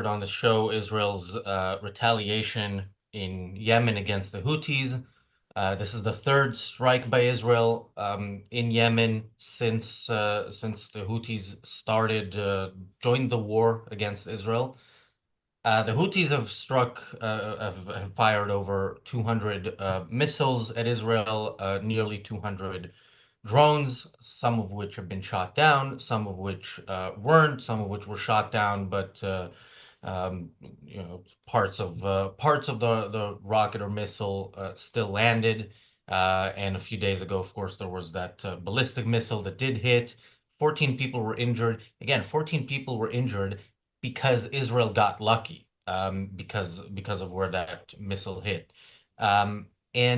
on the show Israel's retaliation in Yemen against the Houthis. This is the third strike by Israel in Yemen since the Houthis joined the war against Israel. The Houthis have fired over 200 missiles at Israel, nearly 200 drones, some of which have been shot down, some of which weren't, some of which were shot down, but um, parts of the rocket or missile still landed. And a few days ago, of course, there was that ballistic missile that did hit. 14 people were injured. Again, 14 people were injured because Israel got lucky, because of where that missile hit. And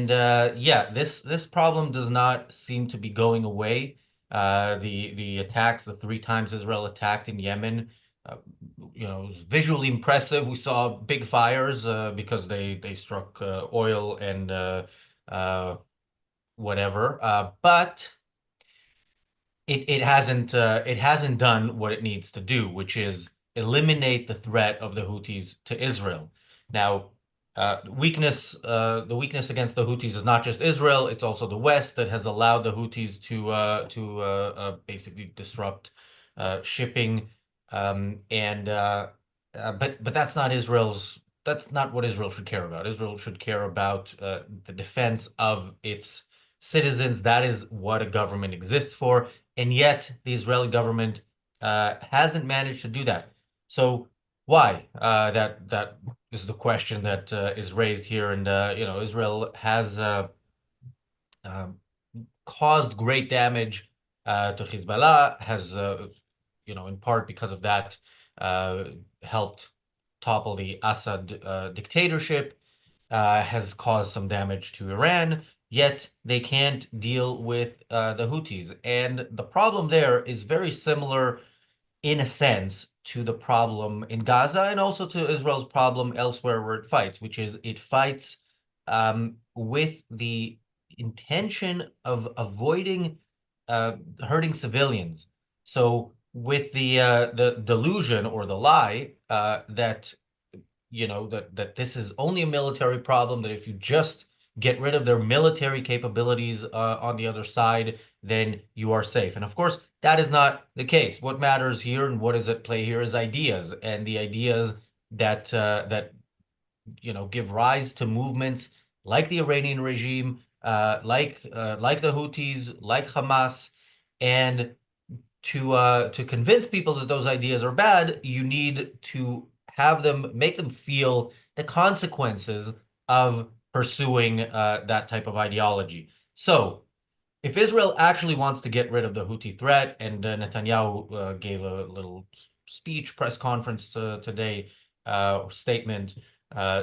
yeah, this problem does not seem to be going away. The attacks, the three times Israel attacked in Yemen, uh, it was visually impressive. We saw big fires because they struck oil and uh, whatever. But it hasn't done what it needs to do, which is eliminate the threat of the Houthis to Israel. Now, the weakness against the Houthis is not just Israel; it's also the West that has allowed the Houthis to basically disrupt shipping. And But that's not Israel's. That's not what Israel should care about. Israel should care about the defense of its citizens. That is what a government exists for. And yet the Israeli government hasn't managed to do that. So why? That is the question that is raised here. And Israel has um, caused great damage to Hezbollah, has in part because of that, uh, helped topple the Assad dictatorship, has caused some damage to Iran, yet they can't deal with the Houthis. And the problem there is very similar, in a sense, to the problem in Gaza and also to Israel's problem elsewhere where it fights, which is it fights with the intention of avoiding hurting civilians. So with the delusion or the lie that that this is only a military problem, that if you just get rid of their military capabilities on the other side, then you are safe. And of course, that is not the case. What matters here and what is at play here is ideas, and the ideas that give rise to movements like the Iranian regime, like the Houthis, like Hamas, and to convince people that those ideas are bad, you need to make them feel the consequences of pursuing that type of ideology. So, if Israel actually wants to get rid of the Houthi threat, and Netanyahu gave a little speech, press conference today, or statement,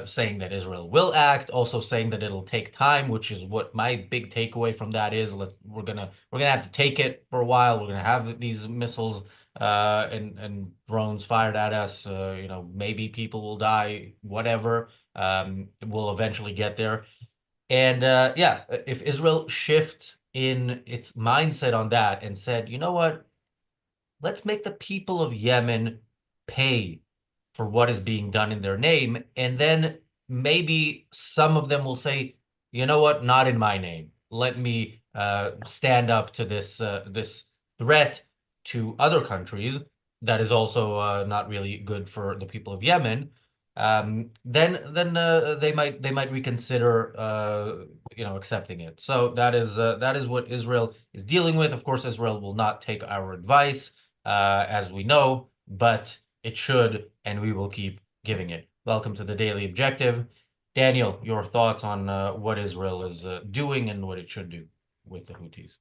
saying that Israel will act, also saying that it'll take time, which is what my big takeaway from that is. We're gonna have to take it for a while. We're gonna have these missiles and drones fired at us. Maybe people will die, whatever. We'll eventually get there. And yeah, if Israel shift in its mindset on that and said, you know what, let's make the people of Yemen pay for what is being done in their name, and then maybe some of them will say, you know what, not in my name. Let me stand up to this threat to other countries that is also not really good for the people of Yemen. Then they might reconsider accepting it. So that is what Israel is dealing with. Of course, Israel will not take our advice, as we know, but it should, and we will keep giving it. Welcome to the Daily Objective. Daniel, your thoughts on what Israel is doing and what it should do with the Houthis?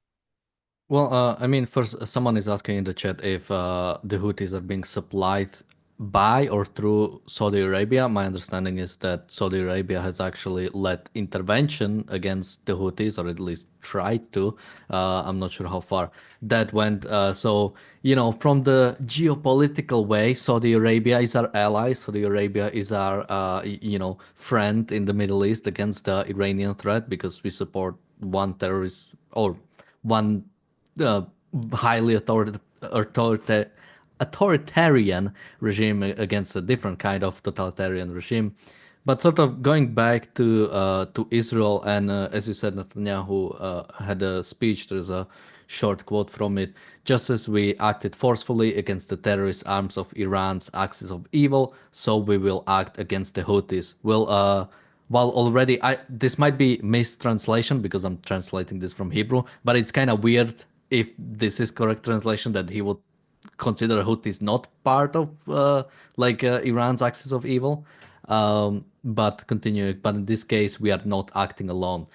Well, I mean, first, someone is asking in the chat if the Houthis are being supplied by or through Saudi Arabia. My understanding is that Saudi Arabia has actually led intervention against the Houthis, or at least tried to. I'm not sure how far that went. From the geopolitical way, Saudi Arabia is our ally. Saudi Arabia is our, friend in the Middle East against the Iranian threat because we support one terrorist or one uh, highly authoritarian regime against a different kind of totalitarian regime. But sort of going back to Israel, and as you said, Netanyahu had a speech. There's a short quote from it. Just as we acted forcefully against the terrorist arms of Iran's axis of evil, so we will act against the Houthis. While already, this might be mistranslation because I'm translating this from Hebrew, but it's kind of weird if this is correct translation that he would consider Houthis not part of Iran's axis of evil. But continuing, but in this case, we are not acting alone.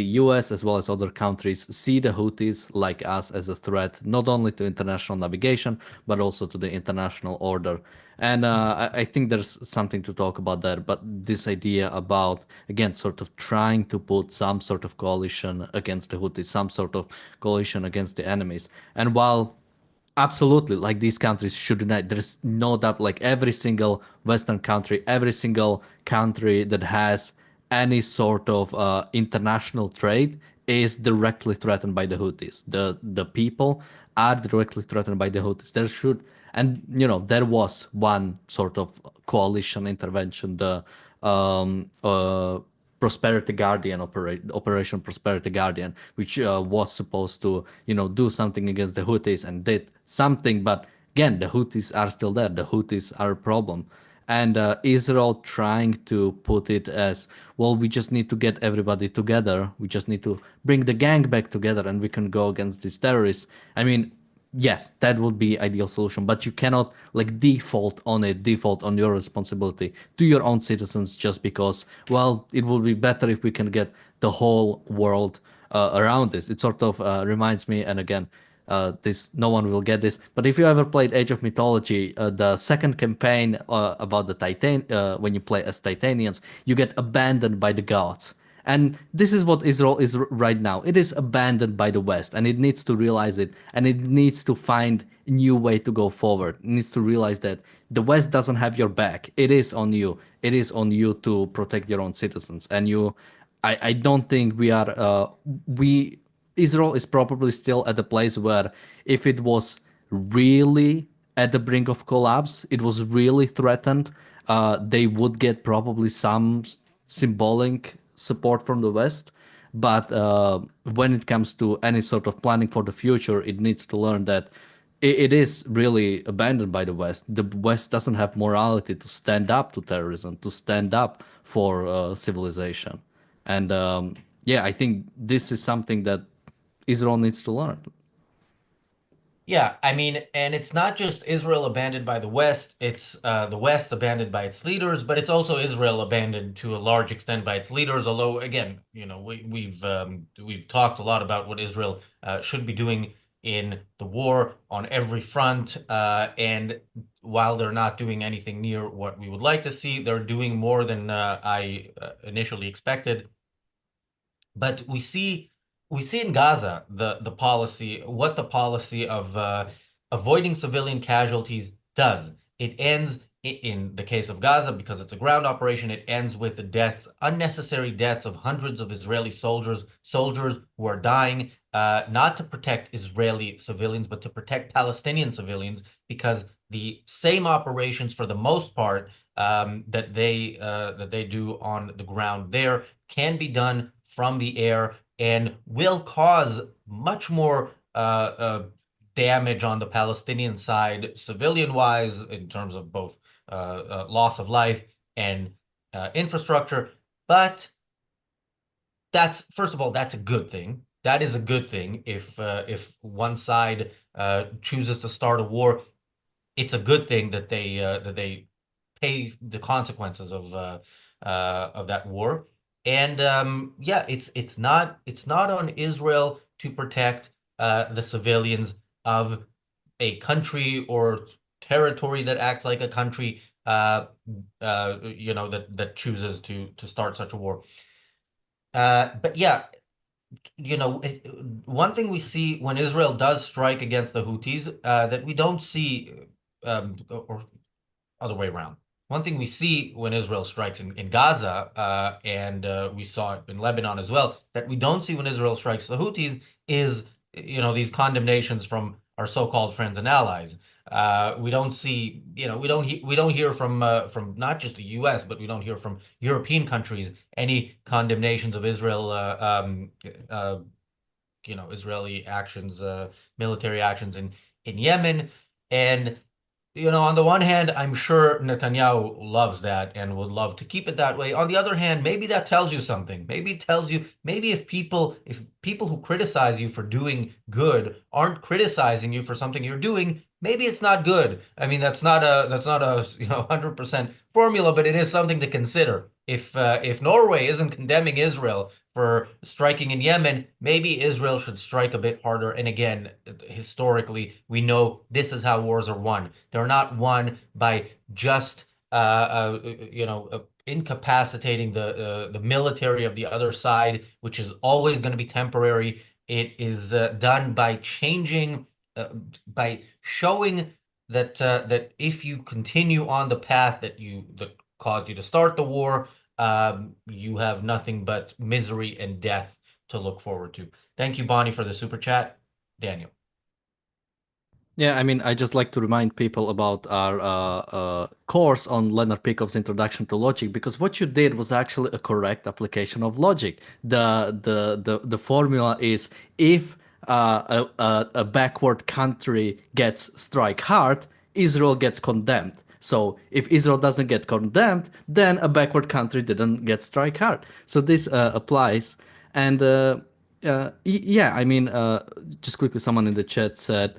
The US, as well as other countries, see the Houthis, like us, as a threat not only to international navigation but also to the international order. And I think there's something to talk about there. But this idea about, again, sort of trying to put some sort of coalition against the Houthis, some sort of coalition against the enemies. And while absolutely, like these countries should unite. There's no doubt, like every single Western country, every single country that has any sort of international trade is directly threatened by the Houthis. The people are directly threatened by the Houthis. There should, and there was one sort of coalition intervention, the um, uh, Prosperity Guardian Operation Prosperity Guardian, which was supposed to, do something against the Houthis and did something. But again, the Houthis are still there. The Houthis are a problem. And Israel trying to put it as, well, we just need to get everybody together. We just need to bring the gang back together and we can go against these terrorists. I mean, yes, that would be ideal solution, but you cannot like default on your responsibility to your own citizens just because, well, it would be better if we can get the whole world around this. It sort of reminds me, and again, this no one will get this, but if you ever played Age of Mythology, the second campaign about the when you play as Titanians, you get abandoned by the gods. And this is what Israel is right now. It is abandoned by the West, and it needs to realize it, and it needs to find a new way to go forward. It needs to realize that the West doesn't have your back. It is on you. It is on you to protect your own citizens. And I don't think we Israel is probably still at a place where if it was really at the brink of collapse, it was really threatened, they would get probably some symbolic support from the West. But when it comes to any sort of planning for the future, it needs to learn that it is really abandoned by the West. The West doesn't have morality to stand up to terrorism, to stand up for civilization. And yeah, I think this is something that Israel needs to learn. Yeah, I mean, and it's not just Israel abandoned by the West, it's the West abandoned by its leaders, but it's also Israel abandoned to a large extent by its leaders. Although, again, we've talked a lot about what Israel should be doing in the war on every front, and while they're not doing anything near what we would like to see, they're doing more than I initially expected. But we see in Gaza the policy, what the policy of avoiding civilian casualties does. It ends in the case of Gaza, because it's a ground operation, it ends with the deaths, unnecessary deaths of hundreds of Israeli soldiers who are dying, not to protect Israeli civilians, but to protect Palestinian civilians, because the same operations, for the most part, that they do on the ground there can be done from the air and will cause much more damage on the Palestinian side, civilian-wise, in terms of both loss of life and infrastructure. But that's, first of all, that's a good thing. That is a good thing. If one side chooses to start a war, it's a good thing that they pay the consequences of that war. And yeah, it's not on Israel to protect the civilians of a country or territory that acts like a country, that chooses to start such a war. But yeah, one thing we see when Israel does strike against the Houthis, that we don't see, or other way around. One thing we see when Israel strikes in Gaza, and we saw it in Lebanon as well, that we don't see when Israel strikes the Houthis is, these condemnations from our so-called friends and allies. We don't see, we don't hear from not just the U.S., but we don't hear from European countries any condemnations of Israel, uh, Israeli actions, military actions in Yemen. And on the one hand, I'm sure Netanyahu loves that and would love to keep it that way. On the other hand, maybe that tells you something. Maybe it tells you, maybe if people who criticize you for doing good aren't criticizing you for something you're doing, maybe it's not good. I mean, that's not a 100% formula, but it is something to consider. If Norway isn't condemning Israel for striking in Yemen, maybe Israel should strike a bit harder. And again, historically, we know this is how wars are won. They're not won by just incapacitating the military of the other side, which is always going to be temporary. It is done by changing, by showing that if you continue on the path that caused you to start the war, you have nothing but misery and death to look forward to. Thank you, Bonnie, for the super chat. Daniel. Yeah, I mean, I just like to remind people about our course on Leonard Peikoff's Introduction to Logic, because what you did was actually a correct application of logic. The formula is, if a backward country gets strike hard, Israel gets condemned. So if Israel doesn't get condemned, then a backward country didn't get strike hard. So this applies. And yeah, I mean, just quickly, someone in the chat said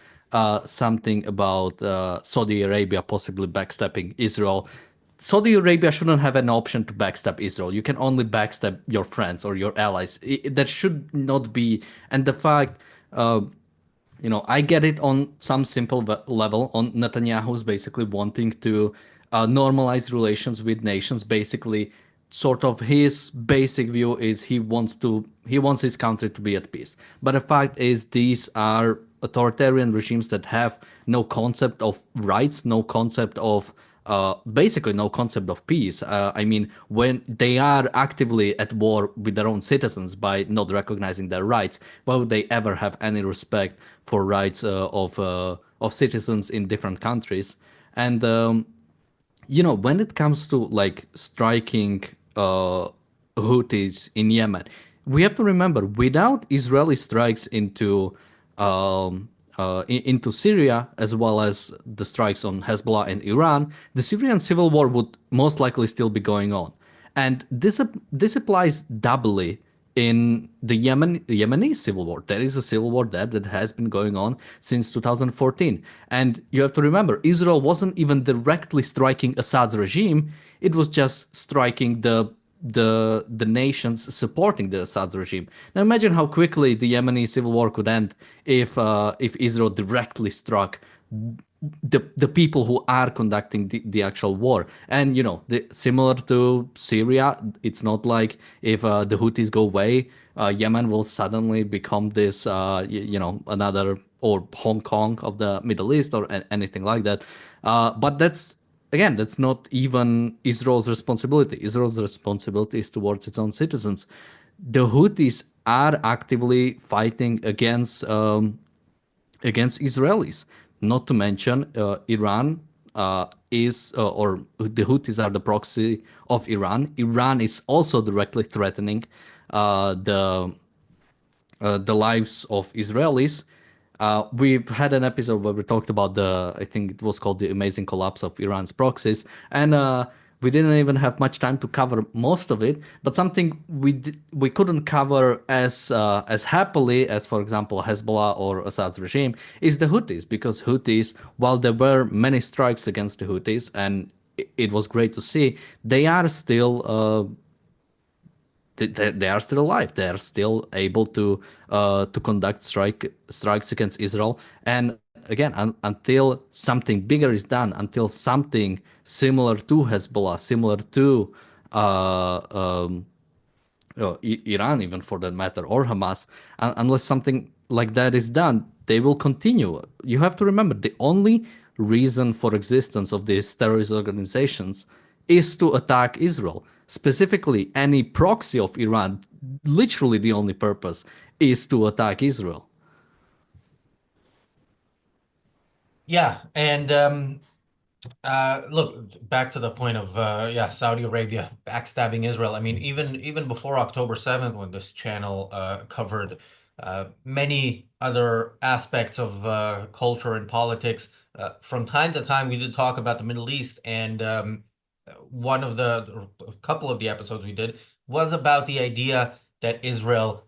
something about Saudi Arabia possibly backstabbing Israel. Saudi Arabia shouldn't have an option to backstab Israel. You can only backstab your friends or your allies. That should not be. And the fact, I get it on some simple level. On Netanyahu's basically wanting to normalize relations with nations. Basically, sort of his basic view is he wants his country to be at peace. But the fact is, these are authoritarian regimes that have no concept of rights, no concept of basically no concept of peace. I mean, when they are actively at war with their own citizens by not recognizing their rights, why would they ever have any respect for rights of citizens in different countries? And when it comes to like striking Houthis in Yemen, we have to remember, without Israeli strikes into Syria, as well as the strikes on Hezbollah and Iran, the Syrian civil war would most likely still be going on. And this applies doubly in the Yemeni civil war. There is a civil war there that has been going on since 2014. And you have to remember, Israel wasn't even directly striking Assad's regime. It was just striking the nations supporting the Assad's regime. Now imagine how quickly the Yemeni civil war could end if Israel directly struck the people who are conducting the actual war. And similar to Syria, it's not like if the Houthis go away, Yemen will suddenly become this another, or Hong Kong of the Middle East, or anything like that. But that's not even Israel's responsibility. Israel's responsibility is towards its own citizens. The Houthis are actively fighting against Israelis. Not to mention, Iran or the Houthis are the proxy of Iran. Iran is also directly threatening the lives of Israelis. We've had an episode where we talked about I think it was called The Amazing Collapse of Iran's Proxies. And we didn't even have much time to cover most of it, but something we couldn't cover as happily as, for example, Hezbollah or Assad's regime is the Houthis, because Houthis, while there were many strikes against the Houthis, and it was great to see, they are still they are still alive. They are still able to conduct strikes against Israel. And again, until something bigger is done, until something similar to Hezbollah, similar to Iran, even for that matter, or Hamas, unless something like that is done, they will continue. You have to remember, the only reason for existence of these terrorist organizations is to attack Israel. Specifically, any proxy of Iran, literally the only purpose is to attack Israel. Yeah, and look, back to the point of yeah, Saudi Arabia backstabbing Israel. I mean, even before October 7th, when this channel covered many other aspects of culture and politics, from time to time we did talk about the Middle East, and one of a couple of the episodes we did was about the idea that Israel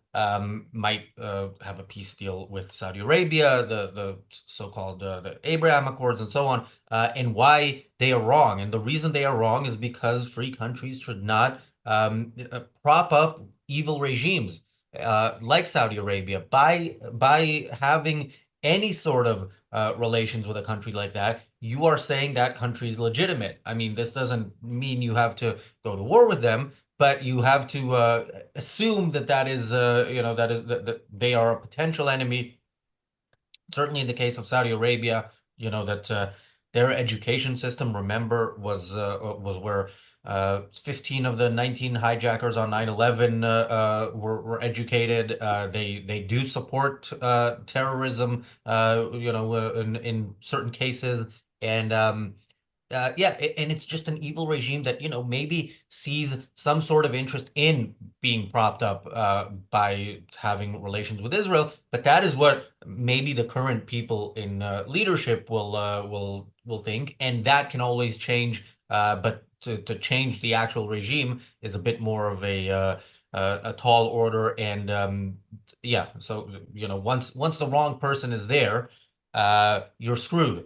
might have a peace deal with Saudi Arabia, the so-called the Abraham Accords, and so on, and why they are wrong. And the reason they are wrong is because free countries should not prop up evil regimes like Saudi Arabia by having any sort of relations with a country like that. You are saying that country is legitimate. I mean, this doesn't mean you have to go to war with them, but you have to assume that that is, that they are a potential enemy. Certainly in the case of Saudi Arabia, that their education system, remember, was where 15 of the 19 hijackers on 9/11 were educated. They do support terrorism, in certain cases, and yeah, and it's just an evil regime that, maybe sees some sort of interest in being propped up by having relations with Israel. But that is what maybe the current people in leadership will think, and that can always change. But to change the actual regime is a bit more of a tall order, and yeah. So once the wrong person is there, you're screwed.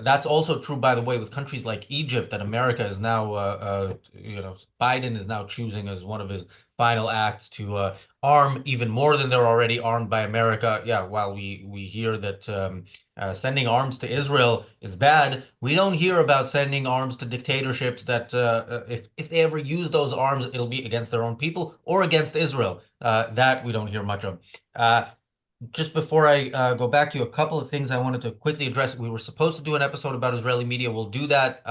That's also true, by the way, with countries like Egypt that America is now, Biden is now choosing as one of his final acts to arm even more than they're already armed by America. Yeah, while we hear that sending arms to Israel is bad, we don't hear about sending arms to dictatorships that if they ever use those arms, it'll be against their own people or against Israel. That we don't hear much of. Just before I go back to you, a couple of things I wanted to quickly address. We were supposed to do an episode about Israeli media. We'll do that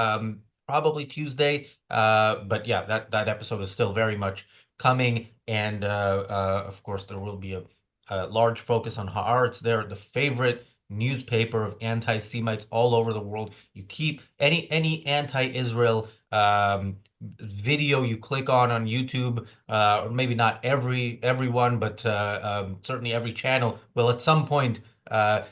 probably Tuesday. But yeah, that episode is still very much coming, and of course there will be a large focus on Haaretz. They're the favorite newspaper of anti-Semites all over the world. You keep any anti-Israel video you click on YouTube, or maybe not everyone, but certainly every channel will at some point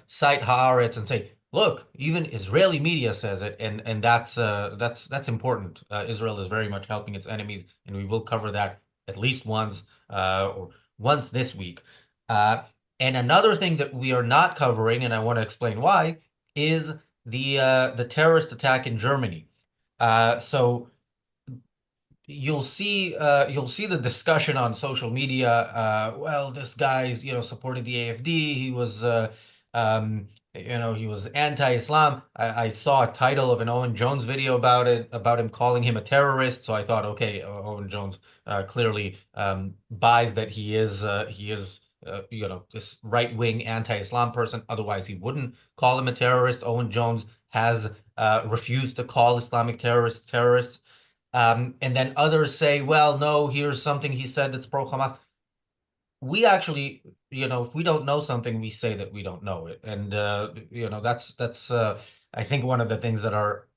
cite Haaretz and say, "Look, even Israeli media says it," and that's important. Israel is very much helping its enemies, and we will cover that at least once or once this week. Uh, and another thing that we are not covering, and I want to explain why, is the terrorist attack in Germany. So you'll see the discussion on social media. Well, this guy's supported the AfD. He was anti-Islam. I saw a title of an Owen Jones video about it, about him calling him a terrorist. So I thought, okay, Owen Jones clearly buys that he is this right-wing anti-Islam person. Otherwise, he wouldn't call him a terrorist. Owen Jones has refused to call Islamic terrorists terrorists. And then others say, well, no, here's something he said that's pro-Hamas. We actually, if we don't know something, we say that we don't know it. And that's I think one of the things that are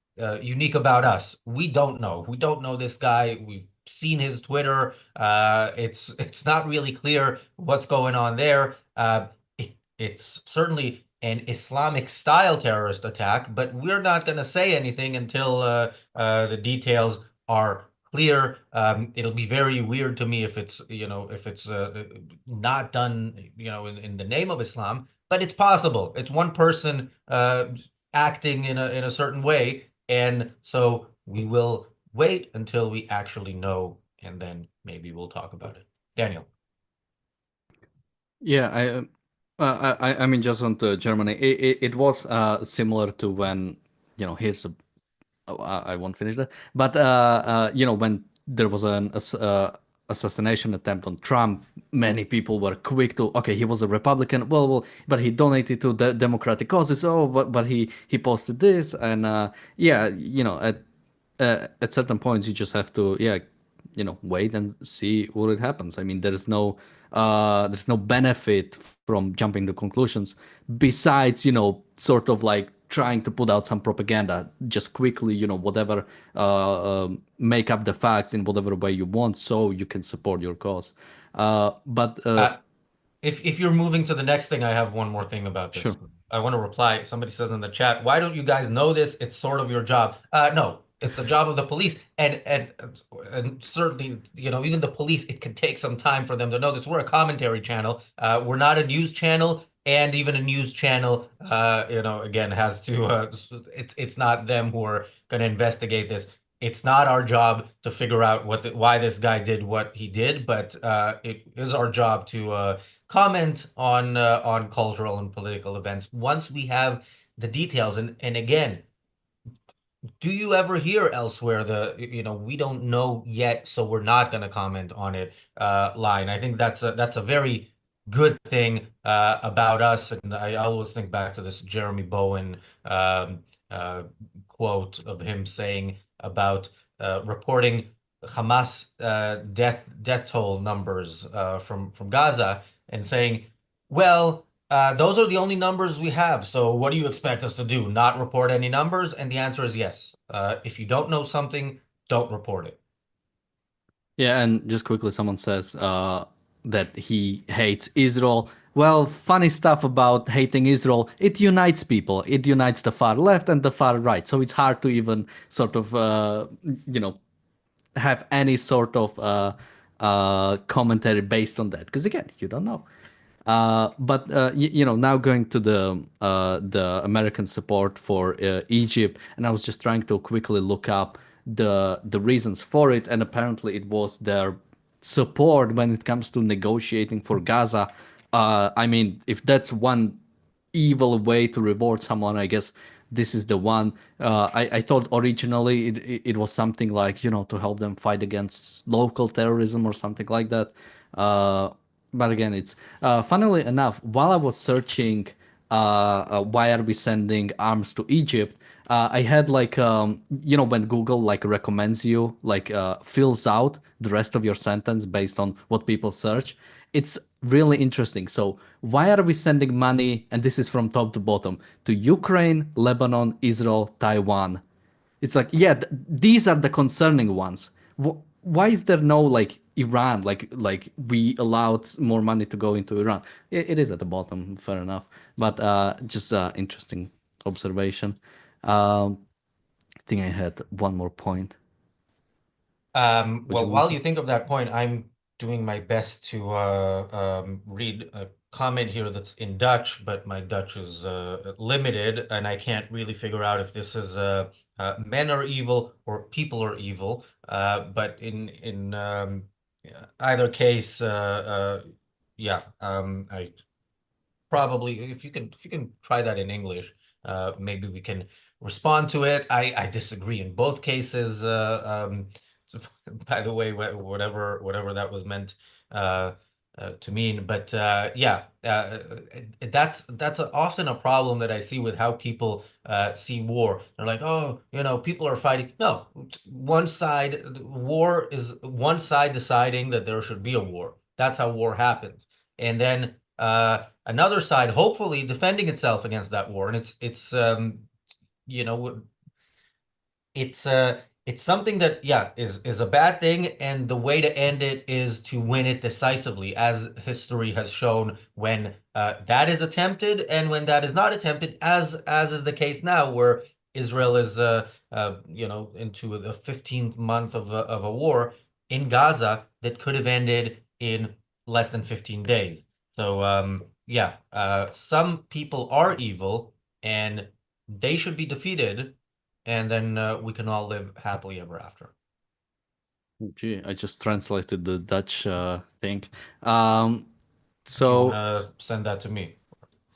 unique about us. We don't know. We don't know this guy. We've seen his Twitter. It's not really clear what's going on there. It's certainly an Islamic style terrorist attack, but we're not going to say anything until the details are clear. It'll be very weird to me if it's not done, in the name of Islam, but it's possible. It's one person acting in a certain way, and so we will wait until we actually know, and then maybe we'll talk about it. Daniel. Yeah, I mean, just on to Germany, it was similar to when, here's a, oh, I won't finish that, but when there was an assassination attempt on Trump, many people were quick to, okay, he was a Republican, well, but he donated to the democratic causes. Oh, but he posted this, and yeah, at certain points you just have to, yeah, wait and see what it happens. I mean, there's no benefit from jumping to conclusions besides, sort of like trying to put out some propaganda, just quickly, whatever, make up the facts in whatever way you want, so you can support your cause. But Uh, if you're moving to the next thing, I have one more thing about sure. this. I want to reply. Somebody says in the chat, "Why don't you guys know this? It's sort of your job." No, it's the job of the police, and certainly, even the police, it can take some time for them to know this. We're a commentary channel. We're not a news channel, and even a news channel, again, has to. It's not them who are going to investigate this. It's not our job to figure out why this guy did what he did, but it is our job to comment on cultural and political events once we have the details. And again, do you ever hear elsewhere we don't know yet, so we're not going to comment on it line? I think that's a very good thing about us. And I always think back to this Jeremy Bowen uh, quote of him saying about reporting Hamas death toll numbers from Gaza and saying, well, those are the only numbers we have. So what do you expect us to do? Not report any numbers? And the answer is yes. If you don't know something, don't report it. Yeah, and just quickly, someone says that he hates Israel. Well, funny stuff about hating Israel. It unites people. It unites the far left and the far right. So it's hard to even sort of, have any sort of commentary based on that. Because again, you don't know. But now going to the American support for Egypt, and I was just trying to quickly look up the reasons for it, and apparently it was their support when it comes to negotiating for Gaza. I mean, if that's one evil way to reward someone, I guess this is the one. I thought originally it was something like, to help them fight against local terrorism or something like that. But again, it's funnily enough, while I was searching why are we sending arms to Egypt, I had like, when Google like recommends you, like fills out the rest of your sentence based on what people search. It's really interesting. So why are we sending money? And this is from top to bottom to Ukraine, Lebanon, Israel, Taiwan. It's like, yeah, these are the concerning ones. Why is there no like Iran? Like we allowed more money to go into Iran. It is at the bottom, fair enough. But just interesting observation. I think I had one more point. Would you Well, mind, while sir? you think of that point, I'm doing my best to read a comment here that's in Dutch, but my Dutch is limited, and I can't really figure out if this is men are evil or people are evil. But in either case, yeah, I probably if you can try that in English, maybe we can respond to it. I disagree in both cases. So, by the way, whatever that was meant uh, to mean, but yeah, that's often a problem that I see with how people see war. They're like, oh, people are fighting. No, war is one side deciding that there should be a war. That's how war happens, and then another side hopefully defending itself against that war. And you know it's something that, yeah, is a bad thing, and the way to end it is to win it decisively, as history has shown when that is attempted and when that is not attempted, as is the case now, where Israel is into the 15th month of a war in Gaza that could have ended in less than 15 days. So yeah, some people are evil and they should be defeated, and then we can all live happily ever after. Gee, I just translated the Dutch thing. Um, Do you want so, to send that to me?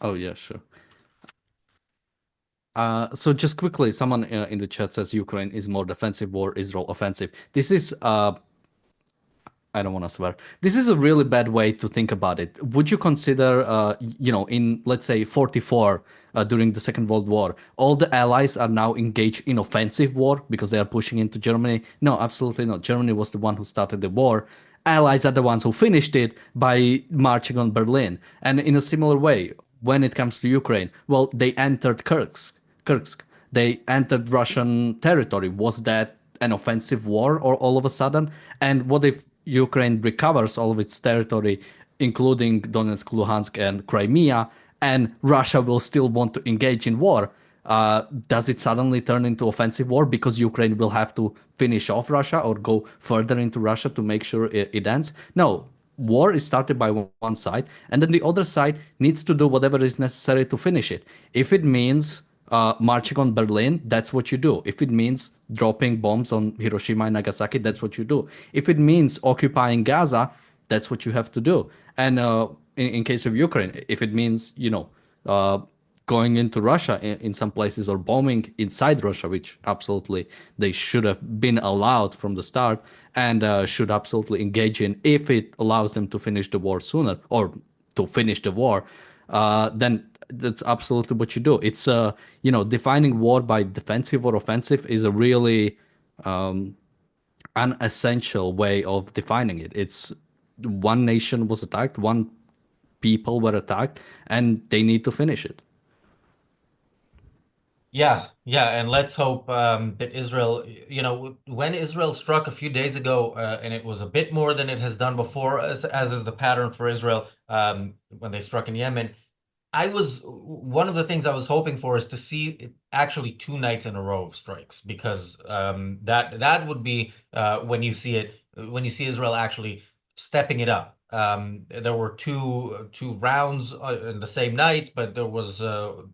oh yeah, sure. So just quickly, someone in the chat says Ukraine is more defensive war, Israel offensive. This is I don't want to swear. This is a really bad way to think about it. Would you consider, in let's say 44 during the Second World War, all the allies are now engaged in offensive war because they are pushing into Germany? No, absolutely not. Germany was the one who started the war. Allies are the ones who finished it by marching on Berlin. And in a similar way, when it comes to Ukraine, well, they entered Kursk. Kursk. They entered Russian territory. Was that an offensive war or all of a sudden? And what if Ukraine recovers all of its territory, including Donetsk, Luhansk, and Crimea, and Russia will still want to engage in war? Does it suddenly turn into offensive war because Ukraine will have to finish off Russia or go further into Russia to make sure it ends? No, war is started by one side, and then the other side needs to do whatever is necessary to finish it. If it means marching on Berlin, that's what you do. If it means dropping bombs on Hiroshima and Nagasaki, that's what you do. If it means occupying Gaza, that's what you have to do. And in case of Ukraine, if it means, uh, going into Russia in some places or bombing inside Russia, which absolutely they should have been allowed from the start and should absolutely engage in if it allows them to finish the war sooner or to finish the war, then that's absolutely what you do. It's defining war by defensive or offensive is a really an essential way of defining it. It's one nation was attacked, one people were attacked, and they need to finish it. Yeah, yeah, and let's hope that Israel, when Israel struck a few days ago, and it was a bit more than it has done before, as is the pattern for Israel when they struck in Yemen. I was one of the things I was hoping for is to see actually 2 nights in a row of strikes because that would be when you see Israel actually stepping it up. There were two rounds in the same night, but there was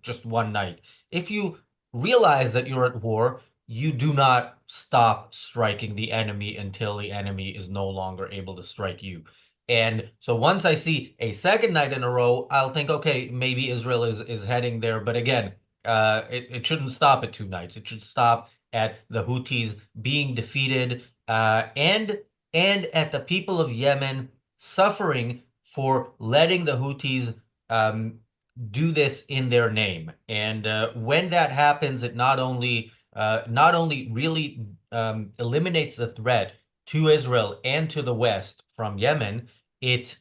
just one night. If you realize that you're at war, you do not stop striking the enemy until the enemy is no longer able to strike you. And so once I see a second night in a row, I'll think, okay, maybe Israel is heading there. But again, it shouldn't stop at 2 nights. It should stop at the Houthis being defeated, and at the people of Yemen suffering for letting the Houthis do this in their name. And when that happens, it not only really eliminates the threat to Israel and to the West from Yemen, it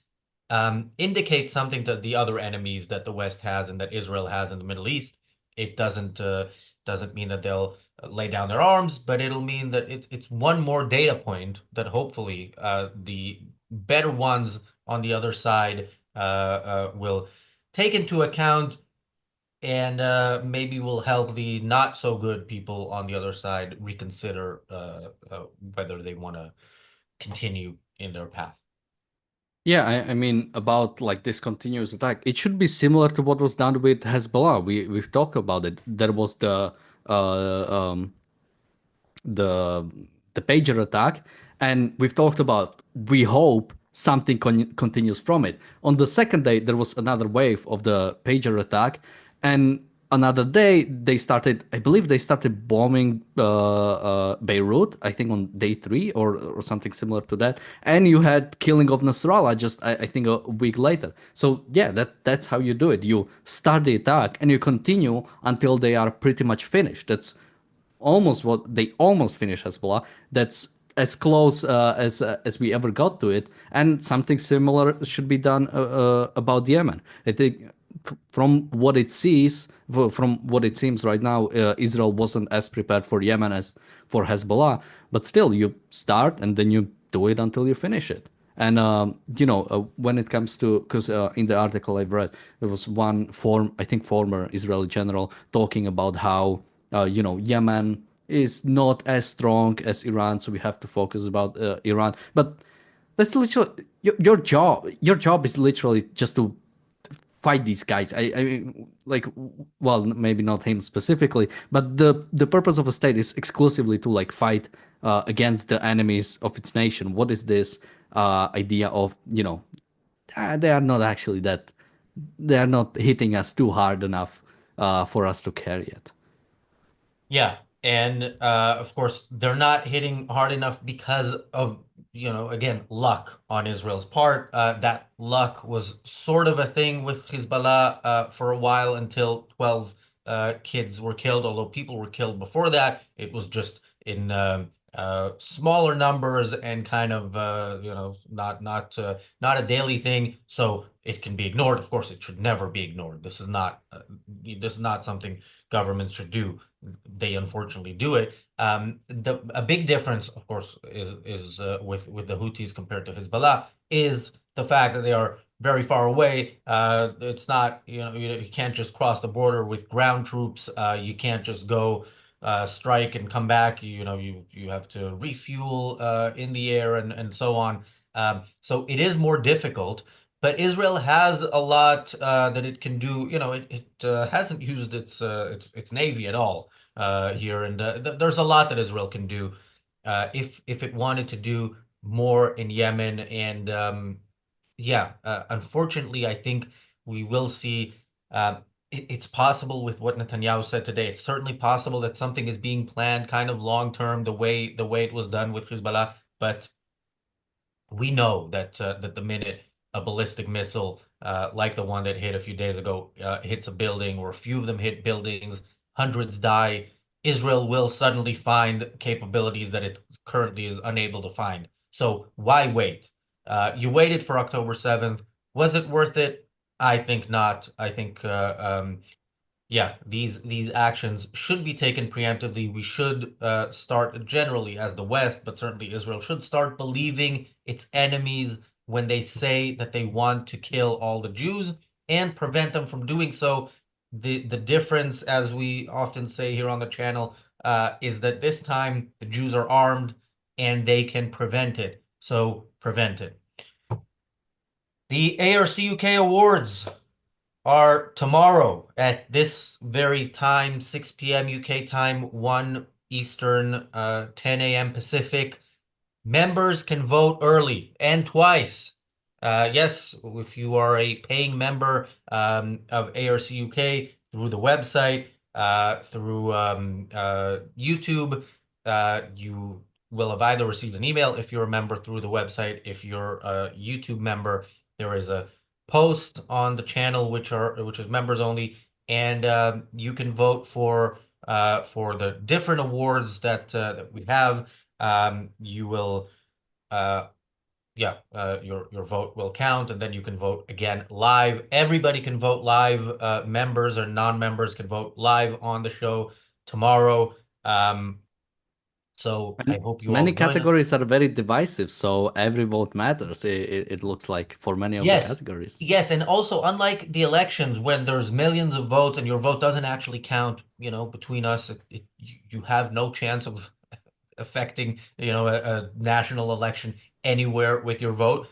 indicates something to the other enemies that the West has and that Israel has in the Middle East. It doesn't mean that they'll lay down their arms, but it'll mean that it's one more data point that hopefully the better ones on the other side will take into account and maybe will help the not so good people on the other side reconsider whether they want to continue in their path. Yeah, I mean about like this continuous attack. It should be similar to what was done with Hezbollah. We've talked about it. There was uh, um, the the pager attack, and we've talked about we hope something continues from it. On the second day, there was another wave of the pager attack, and another day they started. I believe they started bombing Beirut. I think on day three or something similar to that. And you had killing of Nasrallah just I think a week later. So yeah, that's how you do it. You start the attack and you continue until they are pretty much finished. That's almost what they almost finished Hezbollah. That's as close as we ever got to it, and something similar should be done about Yemen. I think from what it sees, from what it seems right now, Israel wasn't as prepared for Yemen as for Hezbollah. But still, you start and then you do it until you finish it. And when it comes to, because in the article I've read, there was one I think former Israeli general talking about how Yemen is not as strong as Iran, so we have to focus about Iran. But that's literally your job. Your job is literally just to fight these guys. I mean, like, well, maybe not him specifically, but the purpose of a state is exclusively to like fight against the enemies of its nation. What is this idea of they are not actually that they are not hitting us too hard enough for us to carry it. Yeah, and of course they're not hitting hard enough because of, again, luck on Israel's part. That luck was sort of a thing with Hezbollah for a while until 12 kids were killed, although people were killed before that. It was just in smaller numbers and kind of not a daily thing, so it can be ignored. Of course, it should never be ignored. This is not something governments should do. They unfortunately do it. A big difference, of course, is with the Houthis compared to Hezbollah is the fact that they are very far away. It's not, you can't just cross the border with ground troops. You can't just go strike and come back. You have to refuel in the air and so on. So it is more difficult, but Israel has a lot that it can do. It hasn't used its navy at all here, and there's a lot that Israel can do if it wanted to do more in Yemen. And yeah, unfortunately, I think we will see. It's possible with what Netanyahu said today. It's certainly possible that something is being planned, kind of long term, the way it was done with Hezbollah. But we know that the minute a ballistic missile, like the one that hit a few days ago, hits a building, or a few of them hit buildings, hundreds die. Israel will suddenly find capabilities that it currently is unable to find. So why wait? You waited for October 7th. Was it worth it? I think not. I think yeah, these actions should be taken preemptively. We should start generally as the West, but certainly Israel should start believing its enemies when they say that they want to kill all the Jews and prevent them from doing so. The difference, as we often say here on the channel, is that this time the Jews are armed and they can prevent it. So prevent it. The ARCUK Awards are tomorrow at this very time, 6 p.m. UK time, 1 Eastern, 10 a.m. Pacific. Members can vote early and twice. Yes, if you are a paying member of ARCUK through the website, through YouTube, you will have either received an email if you're a member through the website. If you're a YouTube member, there is a post on the channel which is members only, and you can vote for the different awards that we have. You will yeah, your vote will count, and then you can vote again live. Everybody can vote live. Members or non-members can vote live on the show tomorrow. So I And hope you all many join us. categories are very divisive, so every vote matters. It looks like for many of the Yes. categories. Yes, and also unlike the elections when there's millions of votes and your vote doesn't actually count, between us, you have no chance of affecting, a national election anywhere with your vote.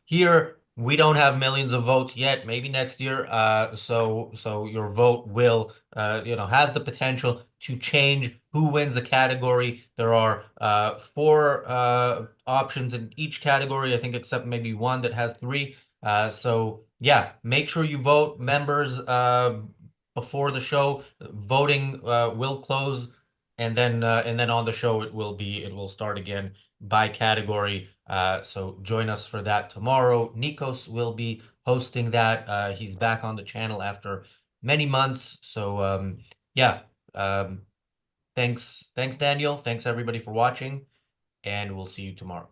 Here we don't have millions of votes yet. Maybe next year. So your vote will, has the potential to change who wins the category. There are four options in each category, I think, except maybe one that has three. So yeah, make sure you vote, members, before the show. Voting will close, and then on the show it will start again by category. So join us for that tomorrow. Nikos will be hosting that. He's back on the channel after many months. So yeah, thanks Daniel. Thanks everybody for watching, and we'll see you tomorrow.